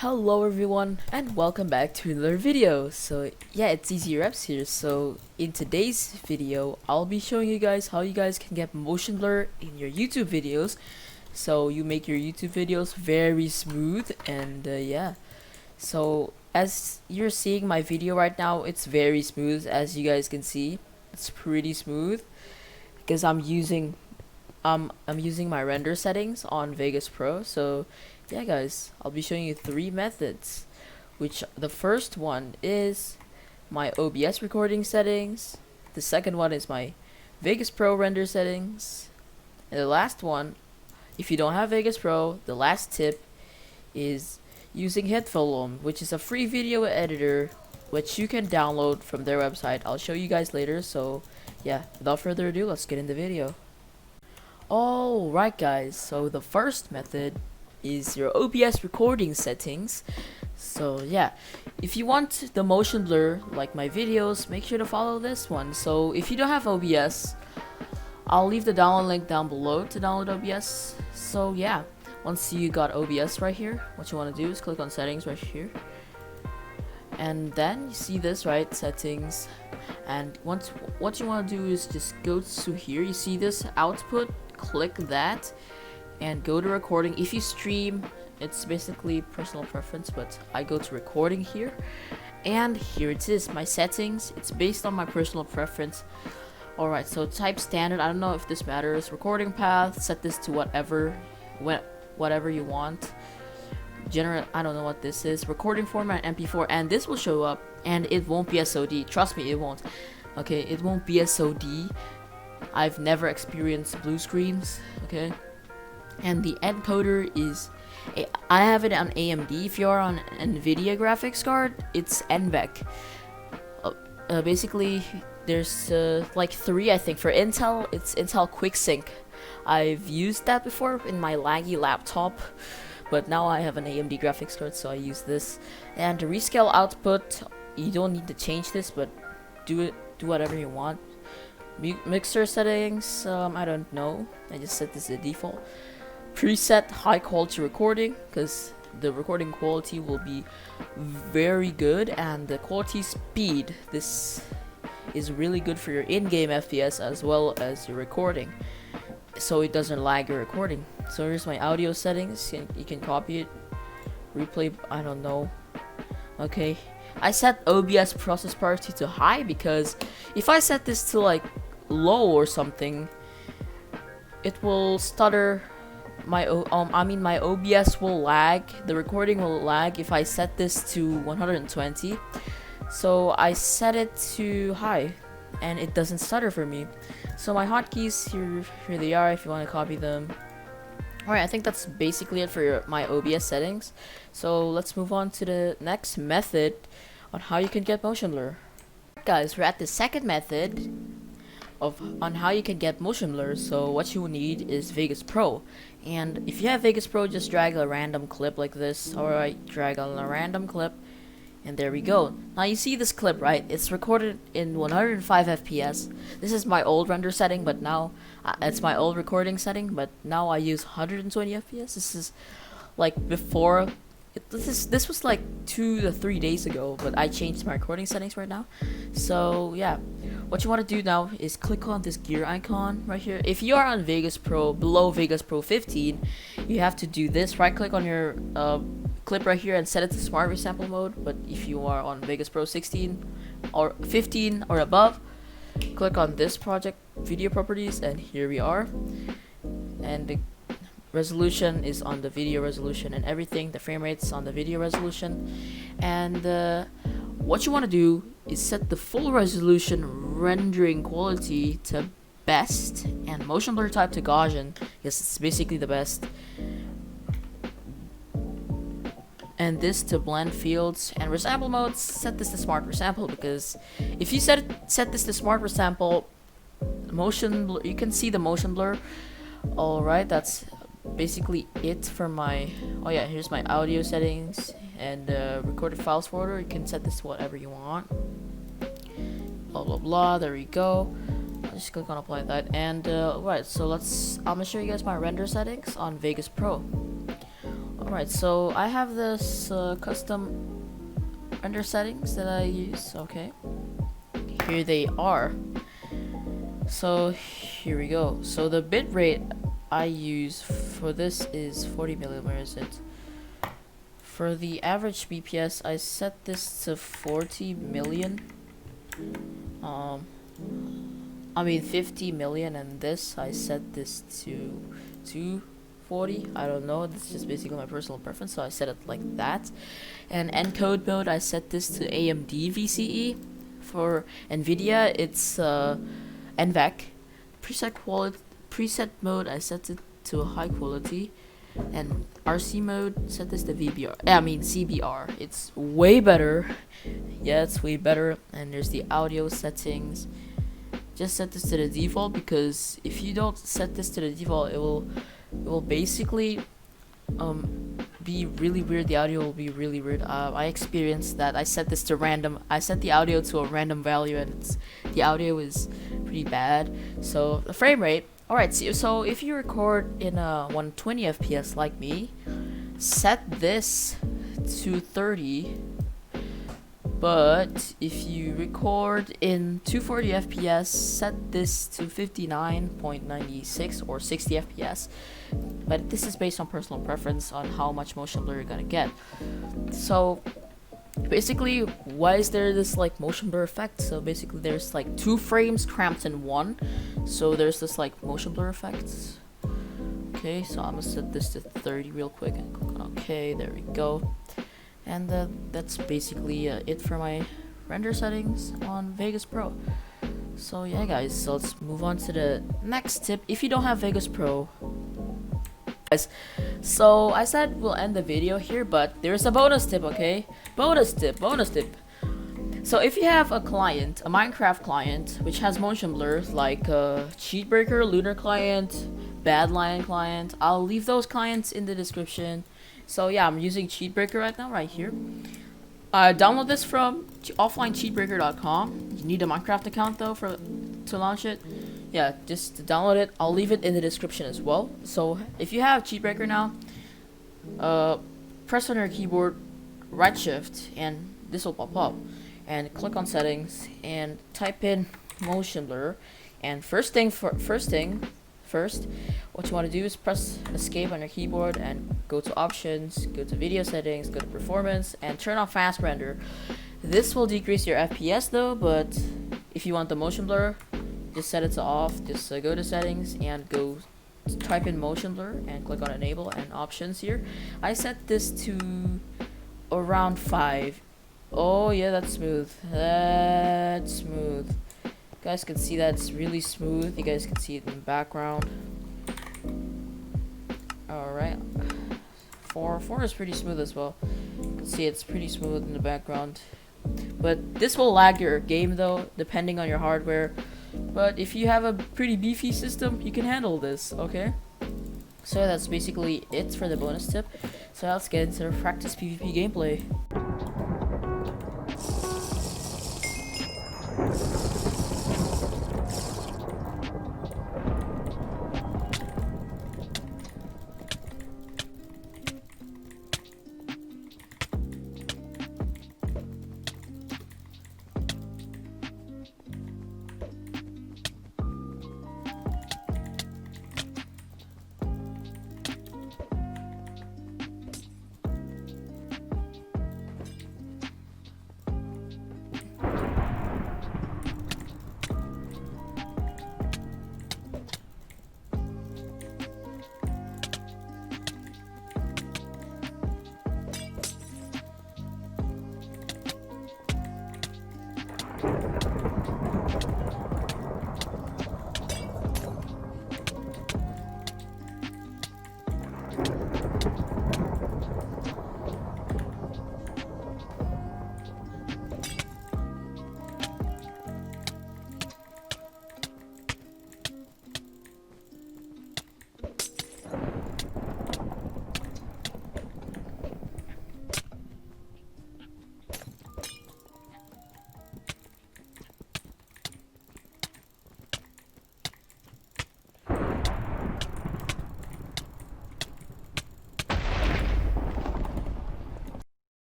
Hello everyone and welcome back to another video. So yeah, it's Easy Reps here. So in today's video I'll be showing you guys how you guys can get motion blur in your YouTube videos, so you make your YouTube videos very smooth. And yeah, so as you're seeing my video right now, it's very smooth. As you guys can see, it's pretty smooth because I'm using my render settings on Vegas Pro. So yeah guys, I'll be showing you three methods, which the first one is my OBS recording settings, the second one is my Vegas Pro render settings, and the last one, if you don't have Vegas Pro, the last tip is using hitfilm, which is a free video editor which you can download from their website. I'll show you guys later. So yeah, without further ado, let's get in the video. Alright guys, so the first method is your OBS recording settings. So yeah, if you want the motion blur like my videos, make sure to follow this one. So if you don't have OBS, I'll leave the download link down below to download OBS. So yeah, once you got OBS right here, what you want to do is click on settings right here, and then you see this, right, settings. And once what you want to do is just go to here, you see this output, click that and go to recording. If you stream, it's basically personal preference, but I go to recording here, and here it is, my settings. It's based on my personal preference. Alright, so type standard, I don't know if this matters. Recording path, set this to whatever you want. Generate, I don't know what this is. Recording format MP4, and this will show up, and it won't be SOD. Trust me, it won't. Okay, it won't be SOD. I've never experienced blue screens. Okay, and the encoder is I have it on AMD. If you're on NVIDIA graphics card, it's NVEC. Basically, there's like three, I think. For Intel, it's Intel QuickSync. I've used that before in my laggy laptop, but now I have an AMD graphics card, so I use this. And the rescale output, you don't need to change this, but do whatever you want. Mixer settings, I don't know, I just set this to default. Preset high quality recording, because the recording quality will be very good, and the quality speed, this is really good for your in-game FPS as well as your recording, so it doesn't lag your recording. So here's my audio settings, you can copy it. Replay, I don't know. Okay, I set OBS process priority to high, because if I set this to like low or something, it will stutter. My OBS will lag, the recording will lag if I set this to 120. So I set it to high and it doesn't stutter for me. So my hotkeys, here they are if you want to copy them. Alright, I think that's basically it for my OBS settings. So let's move on to the next method on how you can get motion blur. Guys, we're at the second method on how you can get motion blur. So what you will need is Vegas Pro, and if you have Vegas Pro, just drag a random clip like this. Alright, drag on a random clip, and there we go. Now you see this clip, right? It's recorded in 105 FPS. This is my old render setting, but now it's my old recording setting, but now I use 120 FPS. This is like before. This was like 2 to 3 days ago, but I changed my recording settings right now. So yeah, what you want to do now is click on this gear icon right here. If you are on Vegas Pro, below Vegas Pro 15, you have to do this. Right click on your clip right here and set it to smart resample mode. But if you are on Vegas Pro 16 or 15 or above, click on this project video properties, and here we are. And the resolution is on the video resolution and everything. The frame rate's on the video resolution. And what you want to do is set the full resolution rendering quality to best and motion blur type to Gaussian, because it's basically the best. And this to blend fields, and resample mode, set this to smart resample, because if you set this to smart resample, motion blur, you can see the motion blur. Alright, that's basically it for my here's my audio settings and recorded files folder. You can set this to whatever you want, blah blah blah. There we go. I'll just click on apply that, and right, so I'm gonna show you guys my render settings on Vegas Pro. Alright, so I have this custom render settings that I use. Okay, here they are. So here we go. So the bitrate I use for this is 40 million. Where is it? For the average BPS, I set this to 40 million. I mean 50 million, and this I set this to 240. I don't know. This is just basically my personal preference, so I set it like that. And encode mode, I set this to AMD VCE. For NVIDIA, it's NVEC. Preset mode, I set it to high quality. And RC mode, set this to CBR. It's way better. Yeah, it's way better. And there's the audio settings. Just set this to the default, because if you don't set this to the default, it will basically be really weird. The audio will be really weird. I experienced that. I set this to random. I set the audio to a random value, and the audio is pretty bad. So the frame rate. Alright, so if you record in 120 FPS like me, set this to 30. But if you record in 240 FPS, set this to 59.96 or 60 FPS. But this is based on personal preference on how much motion blur you're gonna get. So basically, why is there this like motion blur effect? So basically there's like 2 frames cramped in one. So there's this like motion blur effect. Okay, so I'm gonna set this to 30 real quick and click on OK. There we go. And that's basically it for my render settings on Vegas Pro. So yeah guys, so let's move on to the next tip. If you don't have Vegas Pro, guys, so I said we'll end the video here, but there's a bonus tip, okay? Bonus tip. So if you have a client, a Minecraft client, which has motion blur, like cheatbreaker, Lunar client, Badlion client, I'll leave those clients in the description. So yeah, I'm using cheatbreaker right now, right here. Download this from offlinecheatbreaker.com. You need a Minecraft account though to launch it. Yeah, just download it. I'll leave it in the description as well. So if you have cheatbreaker now, press on your keyboard, right shift, and this will pop up. And click on settings and type in motion blur. And first, what you want to do is press escape on your keyboard and go to options, go to video settings, go to performance, and turn on fast render. This will decrease your FPS though, but if you want the motion blur, just set it to off. Just go to settings and go type in motion blur and click on enable and options here. I set this to around 5. Oh yeah, that's smooth. That's smooth. You guys can see that it's really smooth. You guys can see it in the background. Alright. 4 is pretty smooth as well. You can see it's pretty smooth in the background. But this will lag your game though, depending on your hardware. But if you have a pretty beefy system, you can handle this, okay? So that's basically it for the bonus tip. So let's get into the practice PvP gameplay.